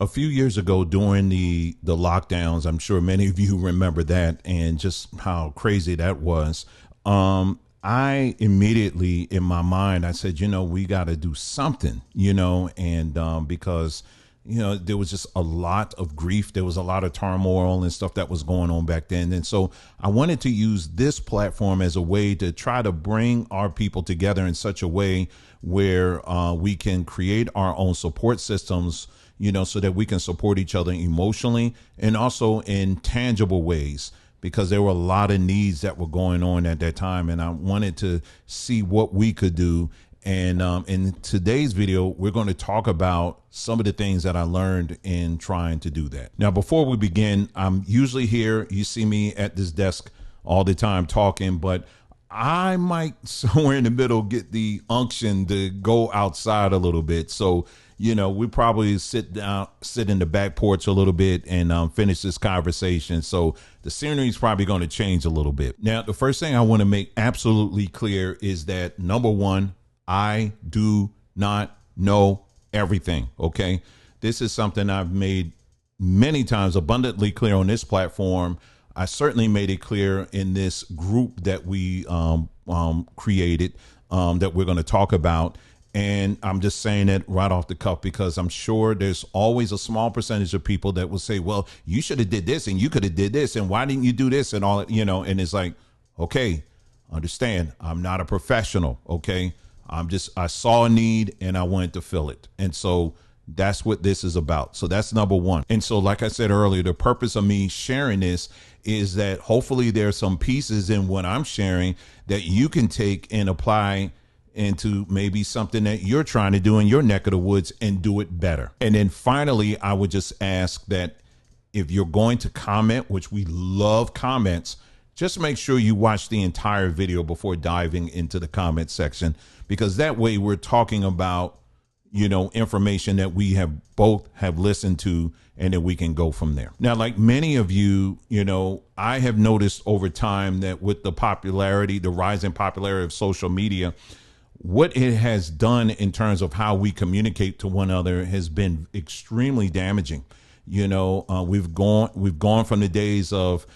A few years ago during the lockdowns, I'm sure many of you remember that and just how crazy that was. I immediately in my mind, I said, we got to do something, and because there was just a lot of grief. There was a lot of turmoil and stuff that was going on back then. And so I wanted to use this platform as a way to try to bring our people together in such a way where we can create our own support systems, so that we can support each other emotionally and also in tangible ways, because there were a lot of needs that were going on at that time. And I wanted to see what we could do. And in today's video, we're going to talk about some of the things that I learned in trying to do that. Now, before we begin, I'm usually here. You see me at this desk all the time talking, but I might somewhere in the middle get the unction to go outside a little bit. So, we probably sit in the back porch a little bit and finish this conversation. So the scenery is probably going to change a little bit. Now, the first thing I want to make absolutely clear is that, number one, I do not know everything. Okay. This is something I've made many times abundantly clear on this platform. I certainly made it clear in this group that we created that we're going to talk about. And I'm just saying it right off the cuff because I'm sure there's always a small percentage of people that will say, well, you should have did this and you could have did this. And why didn't you do this and all, and it's like, okay, understand, I'm not a professional. Okay. I saw a need and I wanted to fill it. And so that's what this is about. So that's number one. And so, like I said earlier, the purpose of me sharing this is that hopefully there's some pieces in what I'm sharing that you can take and apply into maybe something that you're trying to do in your neck of the woods and do it better. And then finally, I would just ask that if you're going to comment, which we love comments, just make sure you watch the entire video before diving into the comment section, because that way we're talking about, information that we have both have listened to, and then we can go from there. Now, like many of you, I have noticed over time that with the rising popularity of social media, what it has done in terms of how we communicate to one another has been extremely damaging. We've gone from the days of,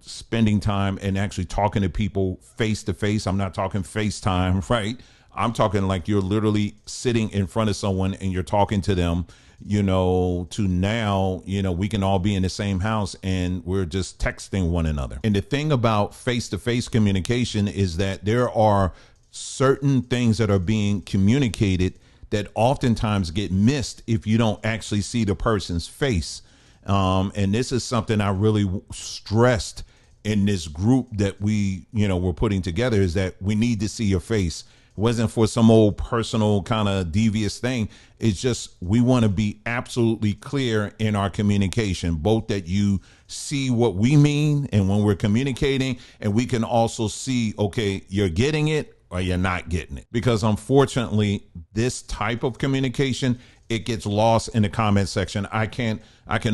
spending time and actually talking to people face to face. I'm not talking FaceTime, right? I'm talking like you're literally sitting in front of someone and you're talking to them, to now, we can all be in the same house and we're just texting one another. And the thing about face-to-face communication is that there are certain things that are being communicated that oftentimes get missed if you don't actually see the person's face. And this is something I really stressed in this group that we're putting together, is that we need to see your face. It wasn't for some old personal kind of devious thing. It's just we want to be absolutely clear in our communication, both that you see what we mean and when we're communicating, and we can also see, okay, you're getting it or you're not getting it. Because unfortunately, this type of communication, it gets lost in the comment section. I can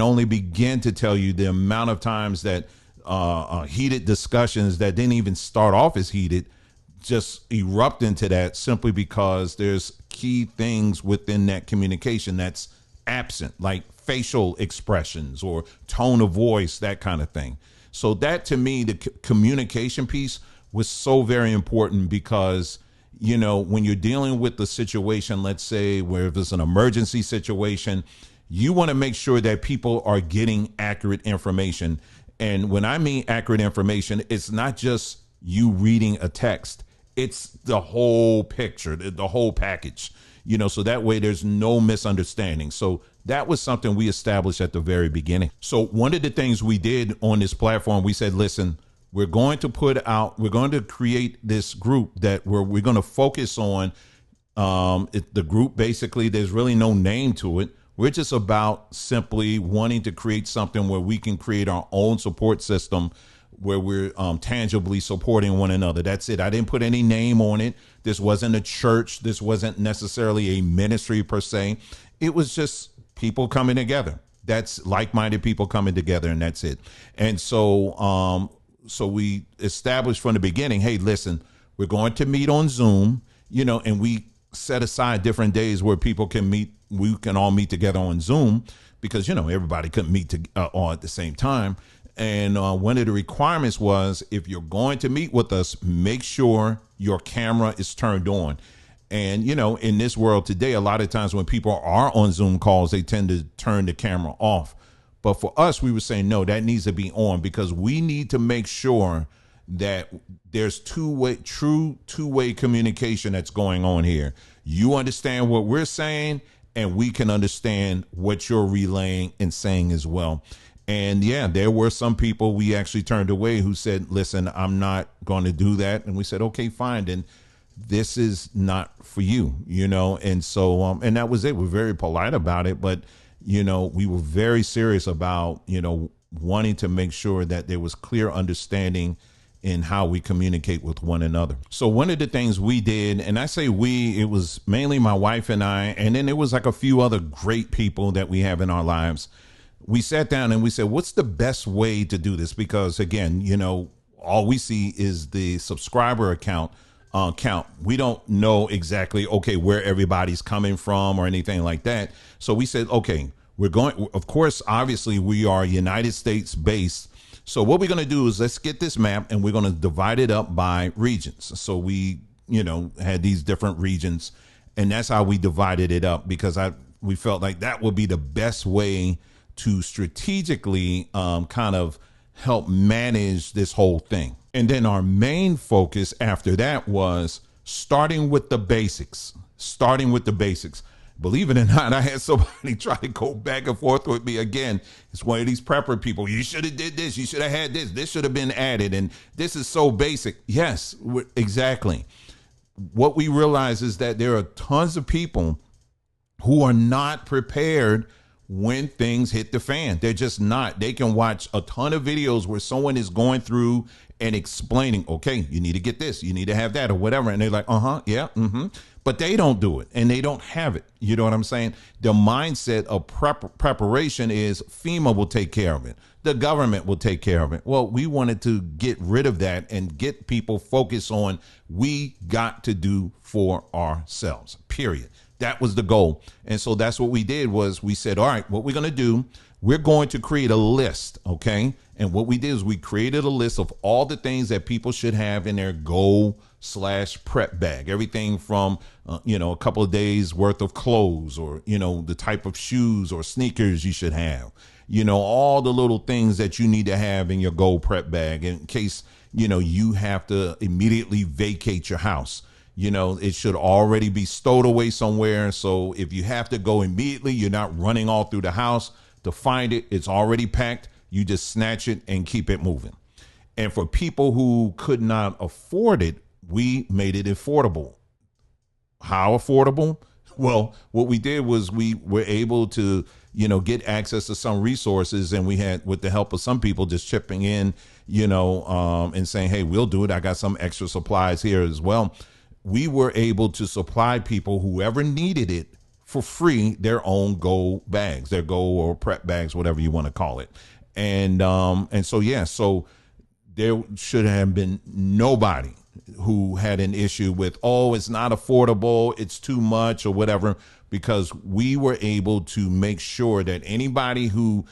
only begin to tell you the amount of times that heated discussions that didn't even start off as heated just erupt into that, simply because there's key things within that communication that's absent, like facial expressions or tone of voice, that kind of thing. So that, to me, the communication piece was so very important, because, when you're dealing with the situation, let's say where if it's an emergency situation, you want to make sure that people are getting accurate information. And when I mean accurate information, it's not just you reading a text. It's the whole picture, the whole package, so that way there's no misunderstanding. So that was something we established at the very beginning. So one of the things we did on this platform, we said, listen, we're going to create this group that we're going to focus on. The group, basically, there's really no name to it. We're just about simply wanting to create something where we can create our own support system, where we're tangibly supporting one another. That's it. I didn't put any name on it. This wasn't a church. This wasn't necessarily a ministry per se. It was just people coming together. That's like-minded people coming together, and that's it. And so we established from the beginning, hey, listen, we're going to meet on Zoom, and we set aside different days where people can meet, we can all meet together on Zoom because, everybody couldn't meet all at the same time. And one of the requirements was, if you're going to meet with us, make sure your camera is turned on. And, in this world today, a lot of times when people are on Zoom calls, they tend to turn the camera off. But for us, we were saying, no, that needs to be on, because we need to make sure that there's true two-way communication that's going on here. You understand what we're saying, and we can understand what you're relaying and saying as well. And yeah, there were some people we actually turned away who said, listen, I'm not going to do that. And we said, okay, fine. And this is not for you, And so, and that was it. We're very polite about it, but, we were very serious about, wanting to make sure that there was clear understanding in how we communicate with one another. So one of the things we did, and I say we, it was mainly my wife and I, and then there was like a few other great people that we have in our lives. We sat down and we said, what's the best way to do this? Because again, all we see is the subscriber count. We don't know exactly, okay, where everybody's coming from or anything like that. So we said, okay, of course, obviously we are United States based. So what we're going to do is let's get this map and we're going to divide it up by regions. So we, had these different regions, and that's how we divided it up, because we felt like that would be the best way to strategically kind of help manage this whole thing. And then our main focus after that was starting with the basics. Believe it or not, I had somebody try to go back and forth with me again. It's one of these prepper people. You should have did this. You should have had this. This should have been added. And this is so basic. Yes, exactly. What we realize is that there are tons of people who are not prepared when things hit the fan. They're just not. They can watch a ton of videos where someone is going through and explaining, okay, you need to get this, you need to have that, or whatever. And they're like, yeah, but they don't do it, and they don't have it. You know what I'm saying? The mindset of preparation is FEMA will take care of it. The government will take care of it. Well, we wanted to get rid of that and get people focused on we got to do for ourselves, period. That was the goal. And so that's what we did was we said, all right, what we're going to do, we're going to create a list. Okay. And what we did is we created a list of all the things that people should have in their go/prep bag. Everything from, a couple of days worth of clothes, or, the type of shoes or sneakers you should have, all the little things that you need to have in your go prep bag in case, you have to immediately vacate your house. It should already be stowed away somewhere. So if you have to go immediately, you're not running all through the house to find it. It's already packed. You just snatch it and keep it moving. And for people who could not afford it, we made it affordable. How affordable? Well, what we did was we were able to, get access to some resources, and we had, with the help of some people, just chipping in, and saying, hey, we'll do it. I got some extra supplies here as well. We were able to supply people, whoever needed it, for free, their own go bags, their go or prep bags, whatever you want to call it. And so there should have been nobody who had an issue with, oh, it's not affordable, it's too much, or whatever, because we were able to make sure that anybody who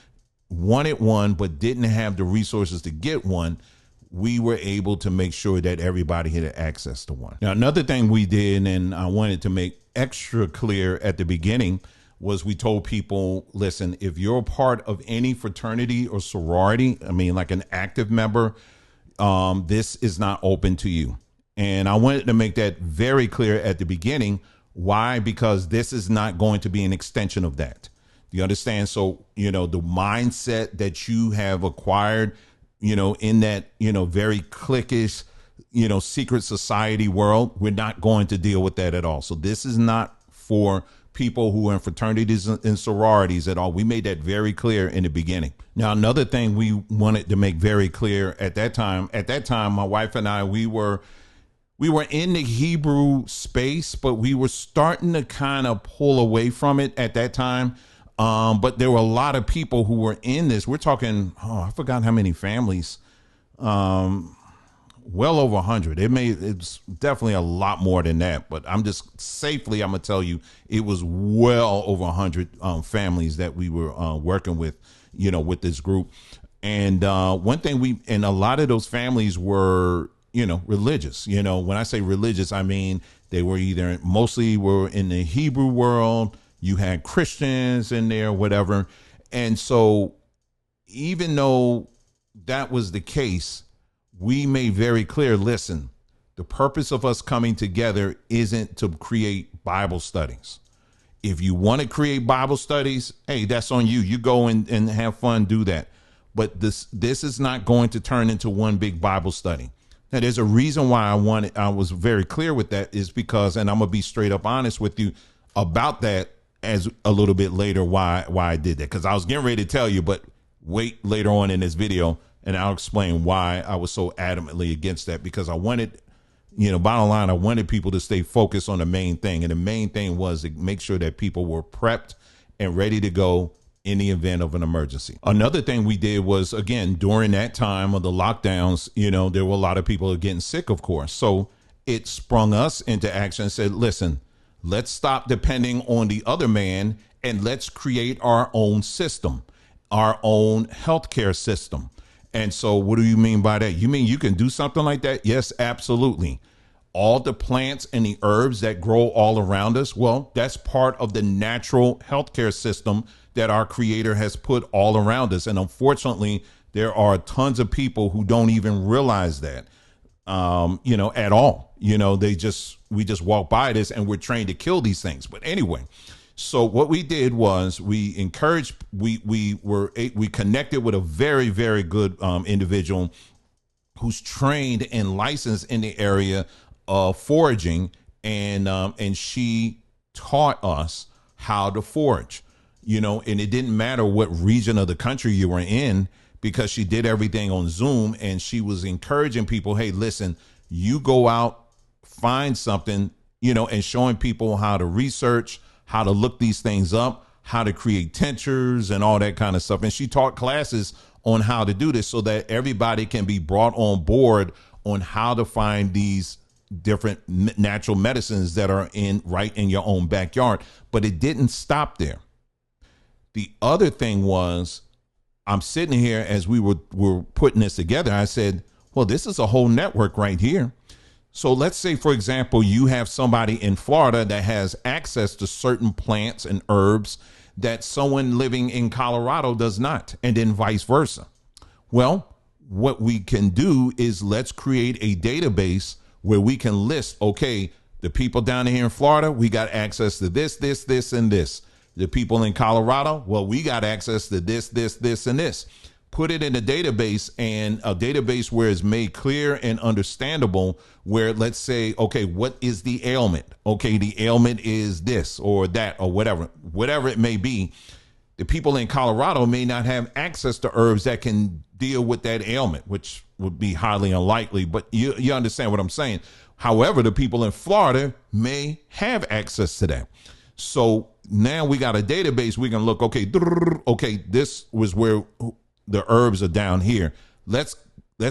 wanted one but didn't have the resources to get one, we were able to make sure that everybody had access to one. Now, another thing we did, and I wanted to make extra clear at the beginning, was we told people, listen, if you're a part of any fraternity or sorority, like an active member, this is not open to you. And I wanted to make that very clear at the beginning. Why? Because this is not going to be an extension of that. Do you understand? So, the mindset that you have acquired, in that, very cliquish, secret society world, we're not going to deal with that at all. So this is not for people who are in fraternities and sororities at all. We made that very clear in the beginning. Now, another thing we wanted to make very clear at that time, my wife and I, we were in the Hebrew space, but we were starting to kind of pull away from it at that time. But there were a lot of people who were in this. We're talking, I forgot how many families well over 100. It's definitely a lot more than that, but I'm gonna tell you it was well over 100 families that we were working with, with this group. And one thing and a lot of those families were, religious. When I say religious, I mean they were mostly were in the Hebrew world. You had Christians in there, whatever. And so even though that was the case, we made very clear, listen, the purpose of us coming together isn't to create Bible studies. If you want to create Bible studies, hey, that's on you. You go and have fun, do that. But this is not going to turn into one big Bible study. Now, there's a reason why I was very clear with that, is because, and I'm going to be straight up honest with you about that as a little bit later, why I did that. Because I was getting ready to tell you, but wait later on in this video, and I'll explain why I was so adamantly against that, because I wanted, bottom line, I wanted people to stay focused on the main thing. And the main thing was to make sure that people were prepped and ready to go in the event of an emergency. Another thing we did was, again, during that time of the lockdowns, there were a lot of people getting sick, of course. So it sprung us into action and said, listen, let's stop depending on the other man and let's create our own system, our own healthcare system. And so what do you mean by that? You mean you can do something like that? Yes, absolutely. All the plants and the herbs that grow all around us, well, that's part of the natural healthcare system that our Creator has put all around us. And unfortunately, there are tons of people who don't even realize that, at all. We just walk by this and we're trained to kill these things. But anyway, so what we did was we encouraged, we connected with a very, very good individual who's trained and licensed in the area of foraging, and she taught us how to forage, and it didn't matter what region of the country you were in, because she did everything on Zoom, and she was encouraging people, hey, listen, you go out, find something, and showing people how to research, how to look these things up, how to create tinctures and all that kind of stuff. And she taught classes on how to do this so that everybody can be brought on board on how to find these different natural medicines that are right in your own backyard. But it didn't stop there. The other thing was, I'm sitting here as we were putting this together. I said, well, this is a whole network right here. So let's say, for example, you have somebody in Florida that has access to certain plants and herbs that someone living in Colorado does not, and then vice versa. Well, what we can do is let's create a database where we can list, okay, the people down here in Florida, we got access to this, this, this, and this. The people in Colorado, well, we got access to this, this, this, and this. Put it in a database, and a database where it's made clear and understandable, where let's say, okay, what is the ailment? Okay, the ailment is this or that or whatever it may be. The people in Colorado may not have access to herbs that can deal with that ailment, which would be highly unlikely, but you understand what I'm saying. However, the people in Florida may have access to that. So now we got a database. We can look, okay, this was where the herbs are down here. Let's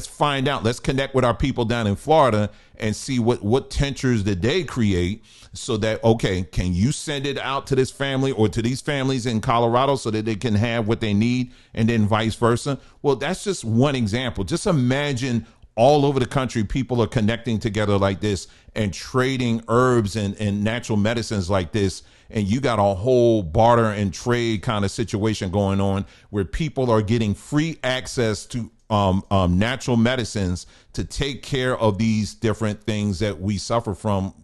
find out. Let's connect with our people down in Florida and see what tinctures did they create, so that, okay, can you send it out to this family or to these families in Colorado so that they can have what they need, and then vice versa. Well, that's just one example. Just imagine all over the country, people are connecting together like this and trading herbs and natural medicines like this. And you got a whole barter and trade kind of situation going on where people are getting free access to natural medicines to take care of these different things that we suffer from,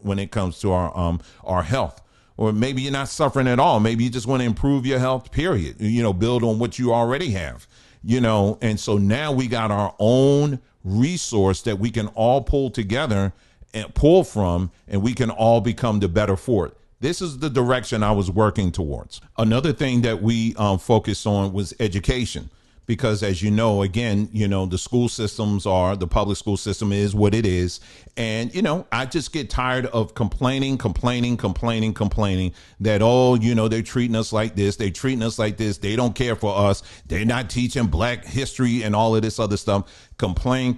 when it comes to our health. Or maybe you're not suffering at all. Maybe you just want to improve your health, period. Build on what you already have, and so now we got our own resource that we can all pull together and pull from, and we can all become the better for it. This is the direction I was working towards. Another thing that we focused on was education, because as you know, again, the school systems the public school system is what it is. And, I just get tired of complaining that, they're treating us like this. They're treating us like this. They don't care for us. They're not teaching Black history and all of this other stuff. Complain.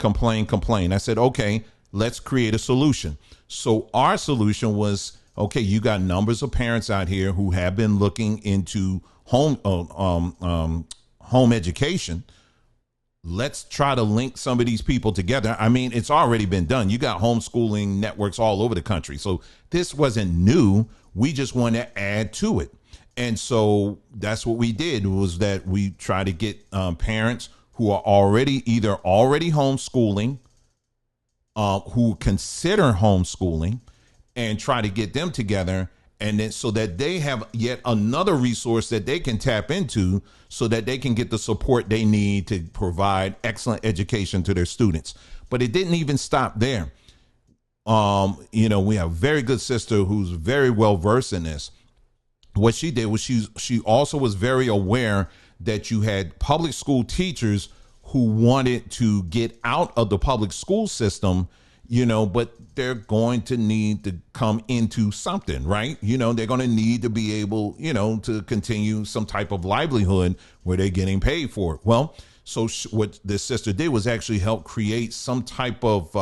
I said, okay, let's create a solution. So our solution was, okay, you got numbers of parents out here who have been looking into home education. Let's try to link some of these people together. I mean, it's already been done. You got homeschooling networks all over the country. So this wasn't new. We just want to add to it. And so that's what we did, was that we try to get parents who are already homeschooling, who consider homeschooling, and try to get them together, and then so that they have yet another resource that they can tap into so that they can get the support they need to provide excellent education to their students. But it didn't even stop there. We have a very good sister who's very well versed in this. What she did was she also was very aware that you had public school teachers who wanted to get out of the public school system, but they're going to need to come into something, right? They're going to need to be able, to continue some type of livelihood where they're getting paid for it. Well, so what this sister did was actually help create some type of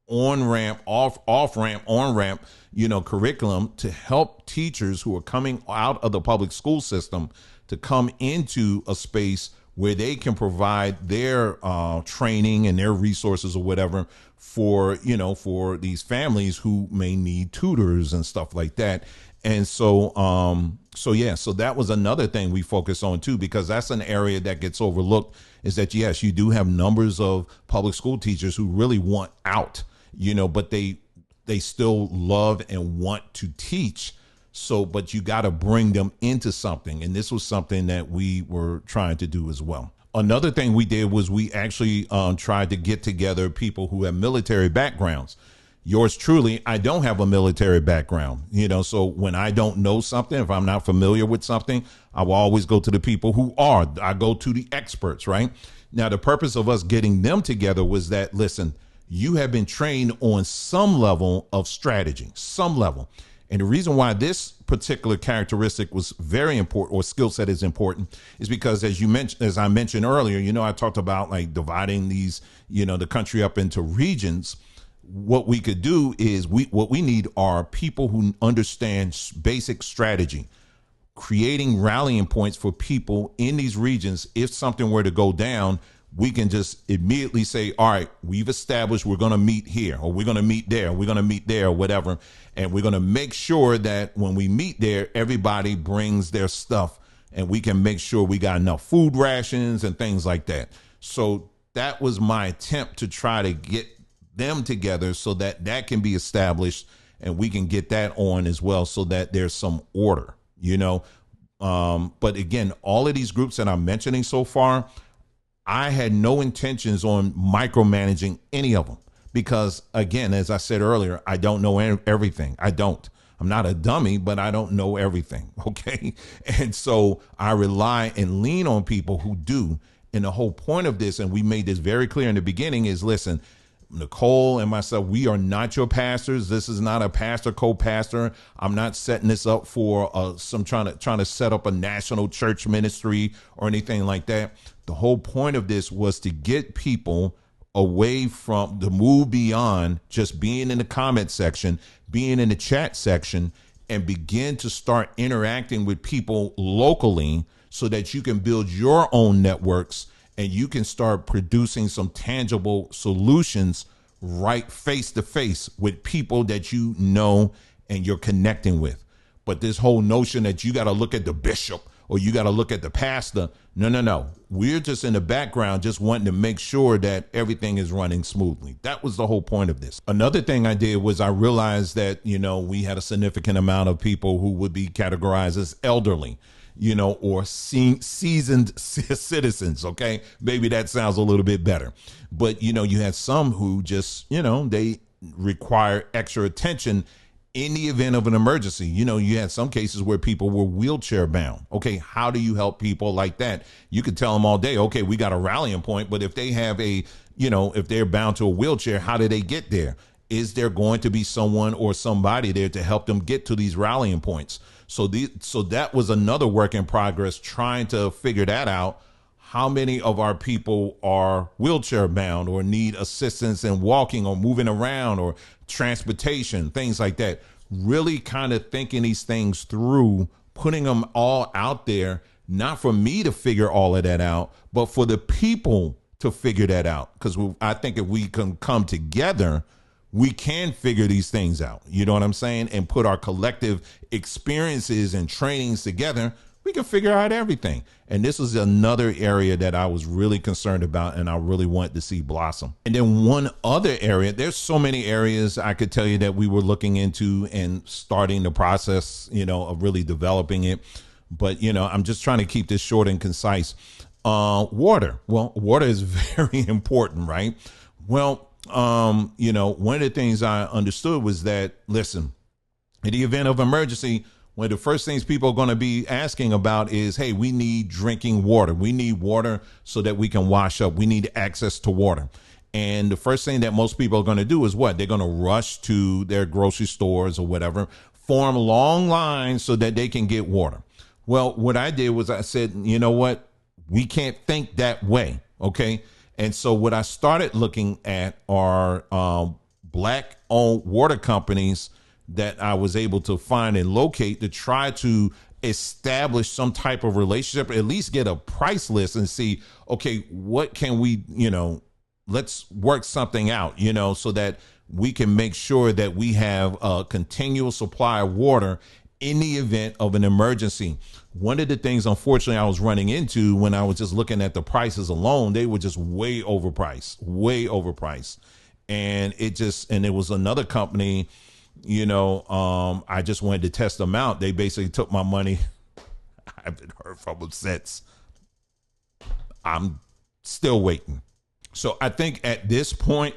on-ramp, off-ramp, on-ramp, curriculum to help teachers who are coming out of the public school system to come into a space where they can provide their training and their resources or whatever for these families who may need tutors and stuff like that. And so that was another thing we focus on too, because that's an area that gets overlooked, is that, yes, you do have numbers of public school teachers who really want out, but they still love and want to teach. So, but you got to bring them into something. And this was something that we were trying to do as well. Another thing we did was we actually tried to get together people who have military backgrounds. Yours truly, I don't have a military background, so when I don't know something, if I'm not familiar with something, I will always go to the people who are. I go to the experts, right? Now, the purpose of us getting them together was that, listen, you have been trained on some level of strategy, some level. And the reason why this particular characteristic was very important, or skill set is important, is because as I mentioned earlier, I talked about like dividing these, the country up into regions. What we could do is what we need are people who understand basic strategy, creating rallying points for people in these regions. If something were to go down, we can just immediately say, all right, we've established we're going to meet here, or we're going to meet there, we're going to meet there, or whatever. And we're going to make sure that when we meet there, everybody brings their stuff, and we can make sure we got enough food rations and things like that. So that was my attempt to try to get them together so that that can be established, and we can get that on as well, so that there's some order, But again, all of these groups that I'm mentioning so far, I had no intentions on micromanaging any of them, because, again, as I said earlier, I don't know everything. I'm not a dummy, but I don't know everything. Okay. And so I rely and lean on people who do. And the whole point of this, and we made this very clear in the beginning, is, listen, Nicole and myself, we are not your pastors. This is not a pastor, co-pastor. I'm not setting this up for trying to set up a national church ministry or anything like that. The whole point of this was to get people away from, the move beyond just being in the comment section, being in the chat section, and begin to start interacting with people locally so that you can build your own networks and you can start producing some tangible solutions right face to face with people that you know and you're connecting with. But this whole notion that you got to look at the bishop or you got to look at the pastor, no. We're just in the background, just wanting to make sure that everything is running smoothly. That was the whole point of this. Another thing I did was I realized that, we had a significant amount of people who would be categorized as elderly, or seasoned citizens. Okay. Maybe that sounds a little bit better, but you had some who just, they require extra attention in the event of an emergency. You had some cases where people were wheelchair bound. Okay, how do you help people like that? You could tell them all day, okay, we got a rallying point, but if they have if they're bound to a wheelchair, how do they get there? Is there going to be someone or somebody there to help them get to these rallying points? So that was another work in progress, trying to figure that out. How many of our people are wheelchair bound or need assistance in walking or moving around or transportation, things like that? Really kind of thinking these things through, putting them all out there, not for me to figure all of that out, but for the people to figure that out. Because I think if we can come together, we can figure these things out. You know what I'm saying? And put our collective experiences and trainings together, we can figure out everything. And this was another area that I was really concerned about and I really wanted to see blossom. And then one other area, there's so many areas I could tell you that we were looking into and starting the process, of really developing it. But, I'm just trying to keep this short and concise. Water. Well, water is very important, right? Well, one of the things I understood was that, listen, in the event of emergency, one of the first things people are going to be asking about is, hey, we need drinking water. We need water so that we can wash up. We need access to water. And the first thing that most people are going to do is what? They're going to rush to their grocery stores or whatever, form long lines so that they can get water. Well, what I did was I said, you know what? We can't think that way. Okay. And so what I started looking at are Black-owned water companies that I was able to find and locate to try to establish some type of relationship, at least get a price list and see, okay, what can we, let's work something out, so that we can make sure that we have a continual supply of water in the event of an emergency. One of the things, unfortunately, I was running into when I was just looking at the prices alone, they were just way overpriced. And it was another company, I just wanted to test them out. They basically took my money. I haven't heard from them since. I'm still waiting. So I think at this point,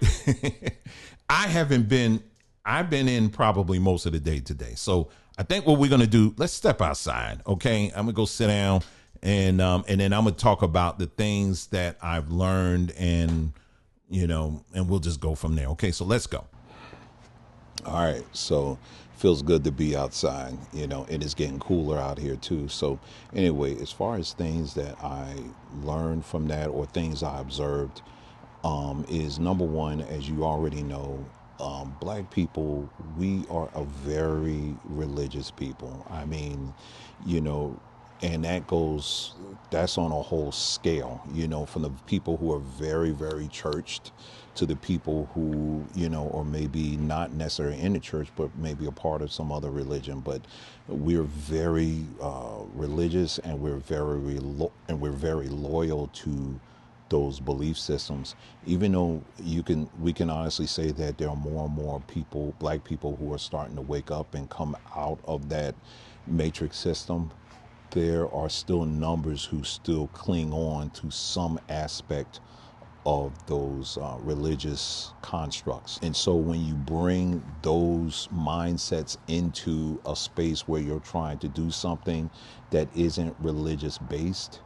I've been in probably most of the day today. So I think what we're going to do, let's step outside. Okay. I'm gonna go sit down and then I'm going to talk about the things that I've learned and we'll just go from there. Okay. So let's go. All right, so feels good to be outside, and it's getting cooler out here too. So anyway, as far as things that I learned from that or things I observed, is number one, as you already know, Black people, we are a very religious people. I mean, and that's on a whole scale, from the people who are very, very churched to the people who, or maybe not necessarily in the church, but maybe a part of some other religion. But we're very religious, and we're very loyal to those belief systems. Even though we can honestly say that there are more and more people, Black people, who are starting to wake up and come out of that matrix system, there are still numbers who still cling on to some aspect of those religious constructs. And so when you bring those mindsets into a space where you're trying to do something that isn't religious based,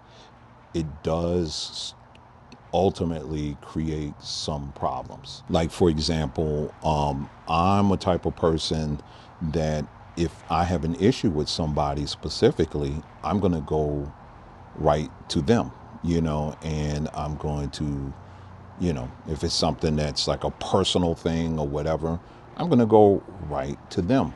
it does ultimately create some problems. Like, for example, I'm a type of person that if I have an issue with somebody specifically, I'm going to go right to them, and I'm going to, if it's something that's like a personal thing or whatever, I'm going to go right to them.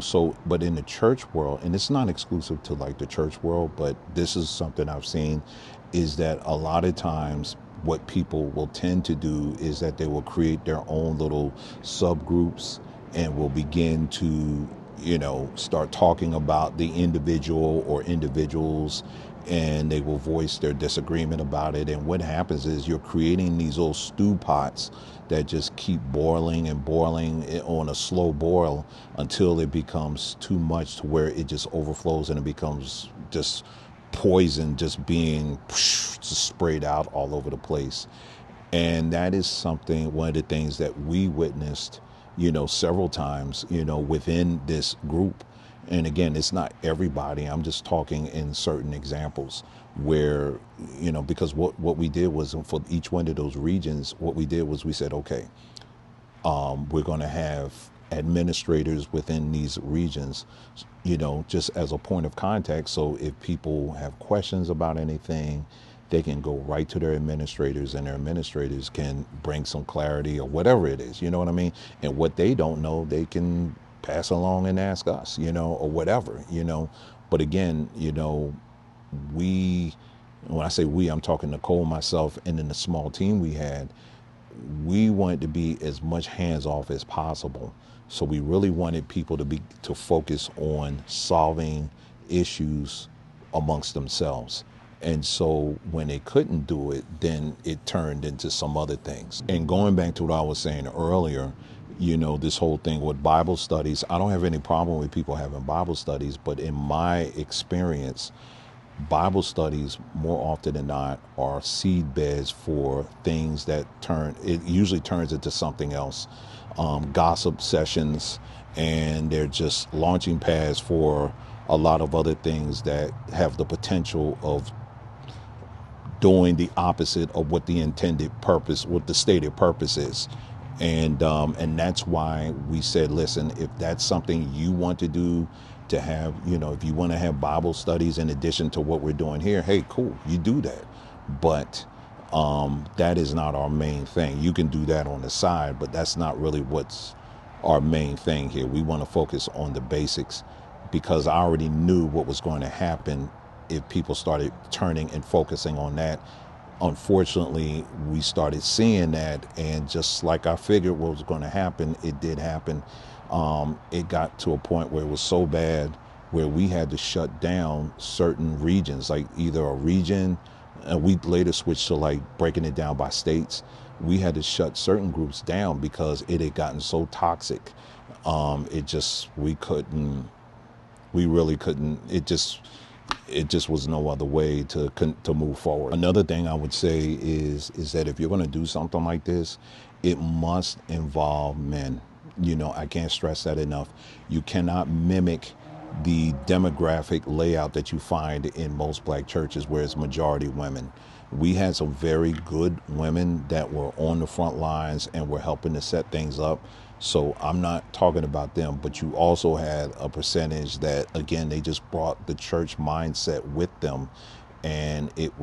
So, but in the church world, and it's not exclusive to like the church world, but this is something I've seen, is that a lot of times what people will tend to do is that they will create their own little subgroups and will begin to, start talking about the individual or individuals, and they will voice their disagreement about it. And what happens is you're creating these little stew pots that just keep boiling and boiling on a slow boil until it becomes too much, to where it just overflows and it becomes just poison, just being just sprayed out all over the place. And that is one of the things that we witnessed, several times, within this group. And again, it's not everybody. I'm just talking in certain examples where, because what we did was for each one of those regions, what we did was we said, okay, we're going to have administrators within these regions, just as a point of contact. So if people have questions about anything, they can go right to their administrators, and their administrators can bring some clarity or whatever it is, you know what I mean? And what they don't know, they can pass along and ask us, or whatever, But again, we, when I say we, I'm talking Nicole, myself, and then the small team we had, we wanted to be as much hands off as possible. So we really wanted people to focus on solving issues amongst themselves. And so when they couldn't do it, then it turned into some other things. And going back to what I was saying earlier, this whole thing with Bible studies, I don't have any problem with people having Bible studies, but in my experience, Bible studies more often than not are seed beds for things that it usually turns into something else. Gossip sessions, and they're just launching pads for a lot of other things that have the potential of doing the opposite of what the intended purpose, what the stated purpose is. And that's why we said, listen, if that's something you want to do, to have, if you want to have Bible studies in addition to what we're doing here, hey, cool, you do that. But that is not our main thing. You can do that on the side, but that's not really what's our main thing here. We want to focus on the basics, because I already knew what was going to happen if people started turning and focusing on that. Unfortunately, we started seeing that, and just like I figured what was going to happen, it did happen. It got to a point where it was so bad where we had to shut down certain regions, like either a region, and we later switched to like breaking it down by states. We had to shut certain groups down because it had gotten so toxic. We really couldn't, it just was no other way to move forward. Another thing I would say is that if you're going to do something like this, it must involve men. I can't stress that enough. You cannot mimic the demographic layout that you find in most black churches where it's majority women. We had some very good women that were on the front lines and were helping to set things up. So I'm not talking about them, but you also had a percentage that, again, they just brought the church mindset with them, and it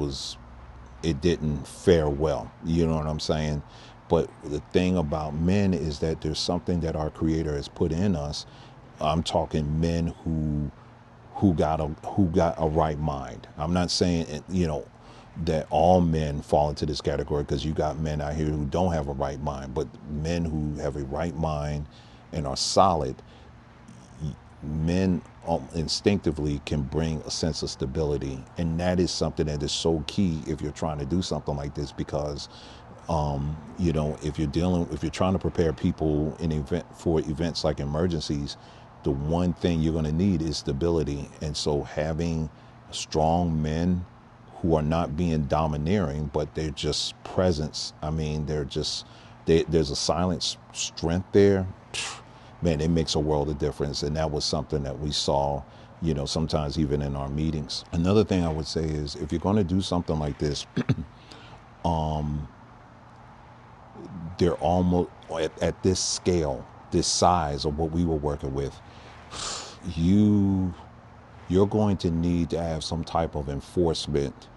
didn't fare well. You know what I'm saying? But the thing about men is that there's something that our Creator has put in us. I'm talking men who got a right mind. I'm not saying, that all men fall into this category, because you got men out here who don't have a right mind, but men who have a right mind and are solid. Men instinctively can bring a sense of stability, and that is something that is so key if you're trying to do something like this, because if you're trying to prepare people for events like emergencies, the one thing you're going to need is stability. And so having strong men who are not being domineering, but they're just presence. I mean, there's a silent strength there. Man, it makes a world of difference. And that was something that we saw, sometimes even in our meetings. Another thing I would say is, if you're going to do something like this, they're almost at this scale, this size of what we were working with, you're going to need to have some type of enforcement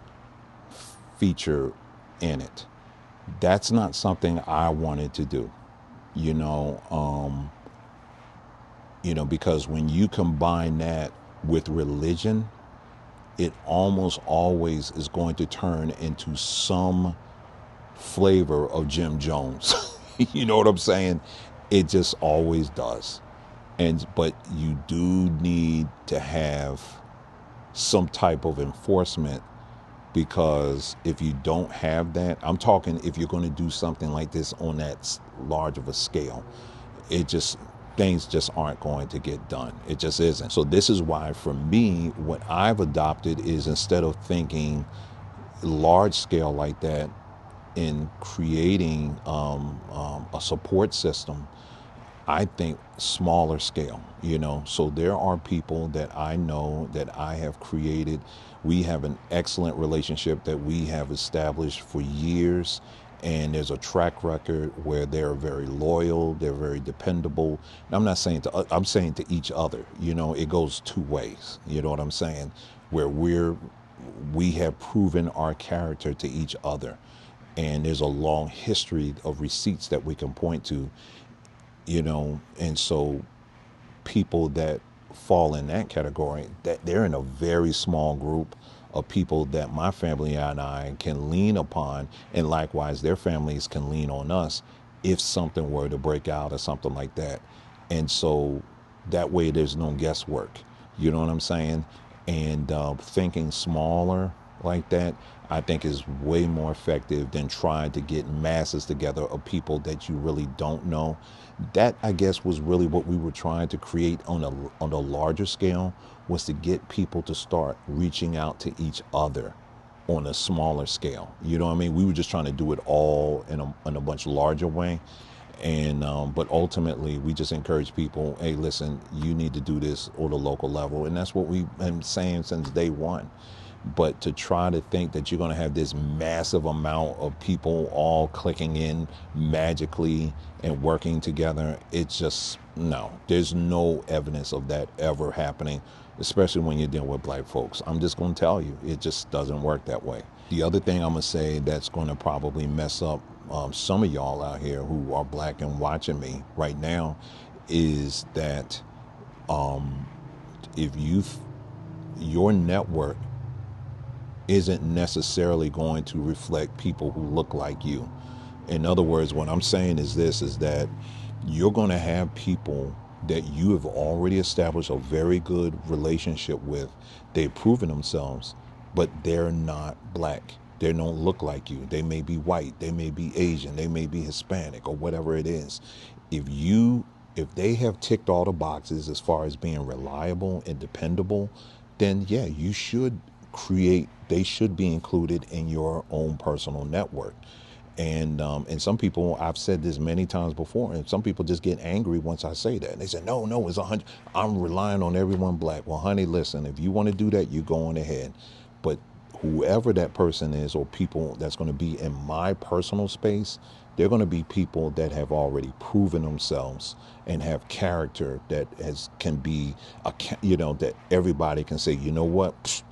feature in it. That's not something I wanted to do, because when you combine that with religion, it almost always is going to turn into some flavor of Jim Jones. You know what I'm saying? It just always does. But you do need to have some type of enforcement, because if you don't have that, I'm talking if you're going to do something like this on that large of a scale, things just aren't going to get done. It just isn't. So this is why, for me, what I've adopted is, instead of thinking large scale like that in creating a support system, I think smaller scale, So there are people that I know that I have created. We have an excellent relationship that we have established for years. And there's a track record where they're very loyal, they're very dependable. And I'm saying to each other, it goes two ways. You know what I'm saying? Where we have proven our character to each other. And there's a long history of receipts that we can point to, and so people that fall in that category, that they're in a very small group of people that my family and I can lean upon, and likewise their families can lean on us if something were to break out or something like that. And so that way there's no guesswork. You know what I'm saying? And thinking smaller like that, I think is way more effective than trying to get masses together of people that you really don't know. That, I guess, was really what we were trying to create on a larger scale, was to get people to start reaching out to each other on a smaller scale. You know what I mean? We were just trying to do it all in a much larger way. And but ultimately, we just encourage people, hey, listen, you need to do this on the local level. And that's what we've been saying since day one. But to try to think that you're going to have this massive amount of people all clicking in magically and working together, it's just, no, there's no evidence of that ever happening, especially when you're dealing with black folks. I'm just going to tell you, it just doesn't work that way. The other thing I'm going to say that's going to probably mess up some of y'all out here who are black and watching me right now is that if your network isn't necessarily going to reflect people who look like you. In other words, what I'm saying is this, is that you're going to have people that you have already established a very good relationship with. They've proven themselves, but they're not black. They don't look like you. They may be white, they may be Asian, they may be Hispanic, or whatever it is. If they have ticked all the boxes as far as being reliable and dependable, then yeah, they should be included in your own personal network. And some people, I've said this many times before, and some people just get angry once I say that. And they say, no, it's 100. I'm relying on everyone black. Well, honey, listen, if you want to do that, you go on ahead. But whoever that person is, or people that's going to be in my personal space, they're going to be people that have already proven themselves and have character that can be, that everybody can say, you know what,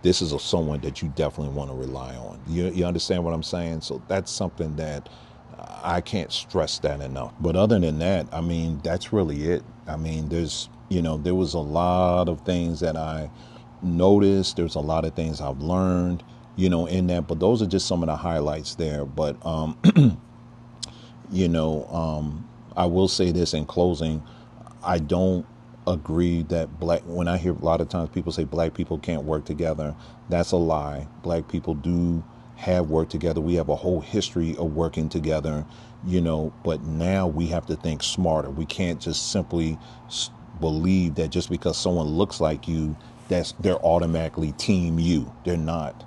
this is someone that you definitely want to rely on. You understand what I'm saying? So that's something that I can't stress that enough. But other than that, I mean, that's really it. I mean, there was a lot of things that I noticed. There's a lot of things I've learned, in that. But those are just some of the highlights there. But, I will say this in closing. I don't agree that when I hear a lot of times people say black people can't work together, that's a lie. Black people do have worked together. We have a whole history of working together, but now we have to think smarter. We can't just simply believe that just because someone looks like you, they're automatically team you. They're not.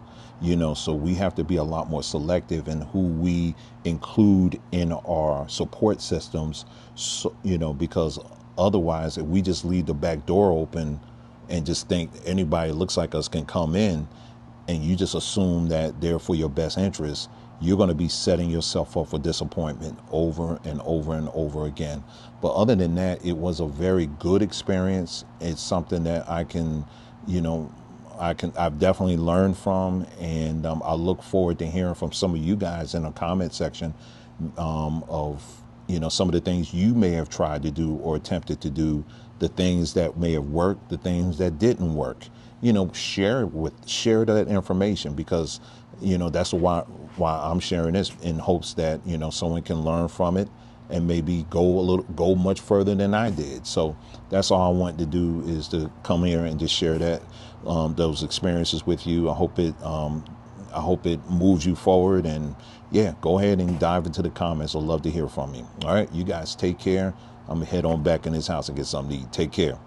So we have to be a lot more selective in who we include in our support systems, because otherwise, if we just leave the back door open and just think anybody that looks like us can come in, and you just assume that they're for your best interest, you're going to be setting yourself up for disappointment over and over and over again. But other than that, it was a very good experience. It's something that I've definitely learned from, and I look forward to hearing from some of you guys in the comment section of some of the things you may have tried to do or attempted to do, the things that may have worked, the things that didn't work. Share that information, because that's why I'm sharing this, in hopes that someone can learn from it and maybe go much further than I did. So that's all I want to do, is to come here and just share those experiences with you. I hope it moves you forward, and yeah, go ahead and dive into the comments. I'd love to hear from you. All right, you guys take care. I'm gonna head on back in this house and get something to eat. Take care.